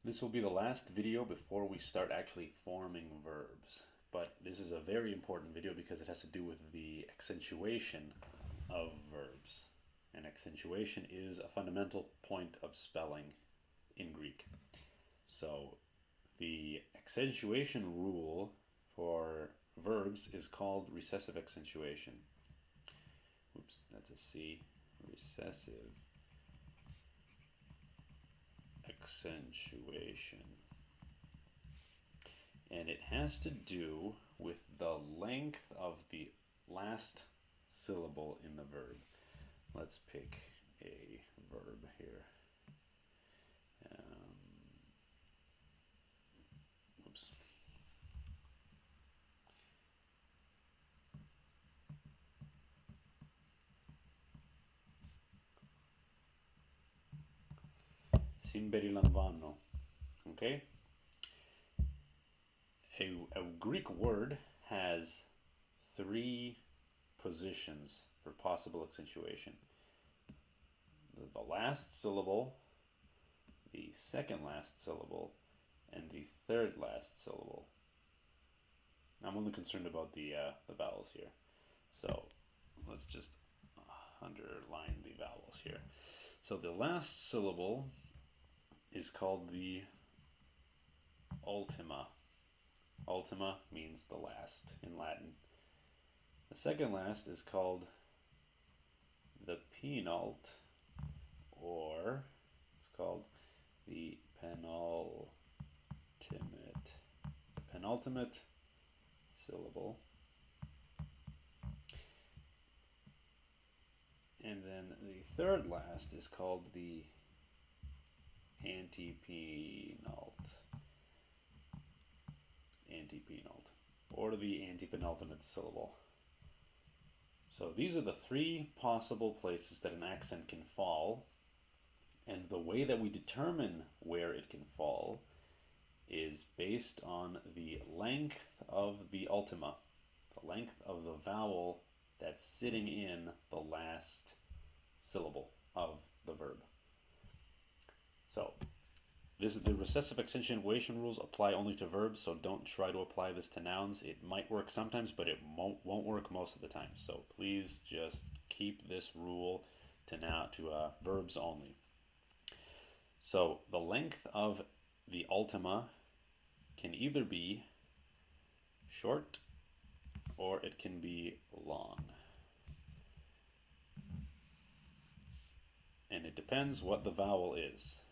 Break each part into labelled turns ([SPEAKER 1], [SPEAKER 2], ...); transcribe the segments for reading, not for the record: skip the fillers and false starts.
[SPEAKER 1] This will be the last video before we start actually forming verbs. But this is a very important video because it has to do with the accentuation of verbs. And accentuation is a fundamental point of spelling in Greek. So the accentuation rule for verbs is called recessive accentuation. Oops, that's a C. Recessive accentuation. And it has to do with the length of the last syllable in the verb. Let's pick a verb here. Oops. Simberilanvano. Okay? A Greek word has three positions for possible accentuation. The last syllable, the second last syllable, and the third last syllable. I'm only concerned about the vowels here. So let's just underline the vowels here. So the last syllable is called the ultima. Ultima means the last in Latin. The second last is called the penult, or it's called the penultimate syllable. And then the third last is called the antepenult, or the antepenultimate syllable. So these are the three possible places that an accent can fall, and the way that we determine where it can fall is based on the length of the ultima, the length of the vowel that's sitting in the last syllable of the verb. So the recessive accentuation rules apply only to verbs, so don't try to apply this to nouns. It might work sometimes, but it won't work most of the time. So please just keep this rule to verbs only. So the length of the ultima can either be short or it can be long. And it depends what the vowel is.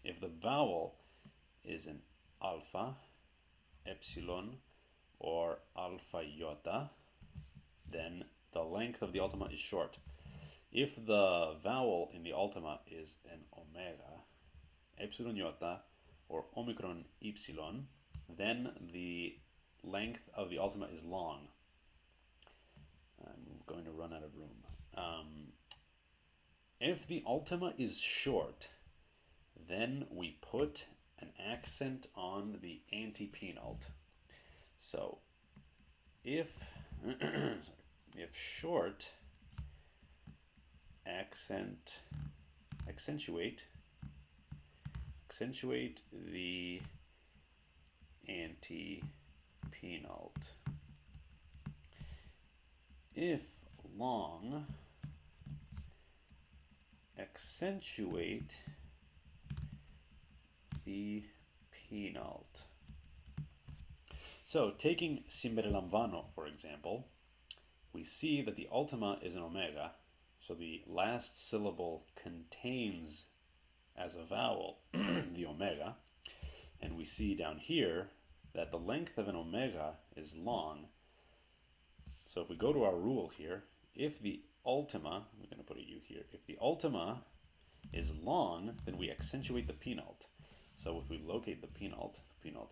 [SPEAKER 1] If the vowel is an alpha, epsilon, or alpha iota, then the length of the ultima is short. If the vowel in the ultima is an omega, epsilon iota, or omicron epsilon, then the length of the ultima is long. I'm going to run out of room. If the ultima is short, then we put an accent on the antepenult. So if short, accentuate the antepenult. If long, accentuate the penult. So taking Simberilanvano, for example, we see that the ultima is an omega, so the last syllable contains as a vowel the omega, and we see down here that the length of an omega is long. So if we go to our rule here, if the ultima, we're going to put a U here, if the ultima is long, then we accentuate the penult. So if we locate the penult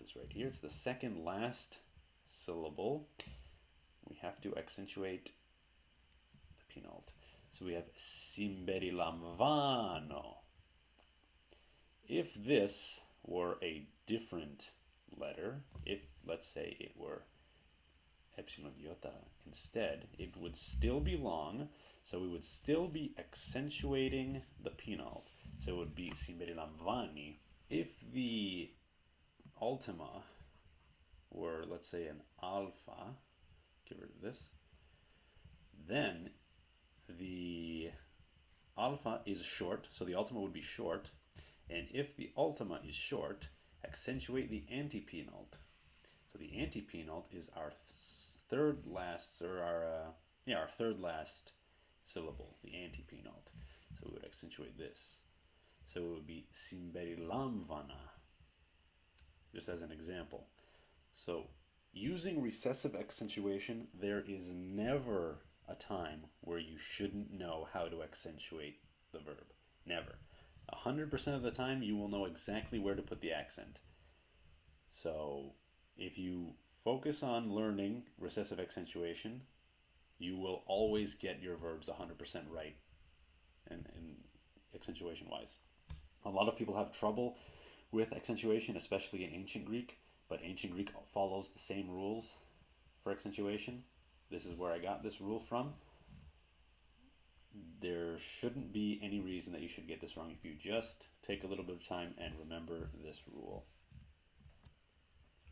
[SPEAKER 1] is right here, it's the second last syllable. We have to accentuate the penult. So we have Simberilanvano. If this were a different letter, if let's say it were epsilon iota instead, it would still be long, so we would still be accentuating the penult. So it would be Simberilanvani, If the ultima were, let's say, an alpha, get rid of this, then the alpha is short, so the ultima would be short. And if the ultima is short, accentuate the anti-penult. So the anti-penult is our third last, or our third last syllable, the anti-penult. So we would accentuate this. So it would be simberilamvana, just as an example. So using recessive accentuation, there is never a time where you shouldn't know how to accentuate the verb. Never. 100% of the time, you will know exactly where to put the accent. So if you focus on learning recessive accentuation, you will always get your verbs 100% right and accentuation wise. A lot of people have trouble with accentuation, especially in ancient Greek, but ancient Greek follows the same rules for accentuation. This is where I got this rule from. There shouldn't be any reason that you should get this wrong if you just take a little bit of time and remember this rule.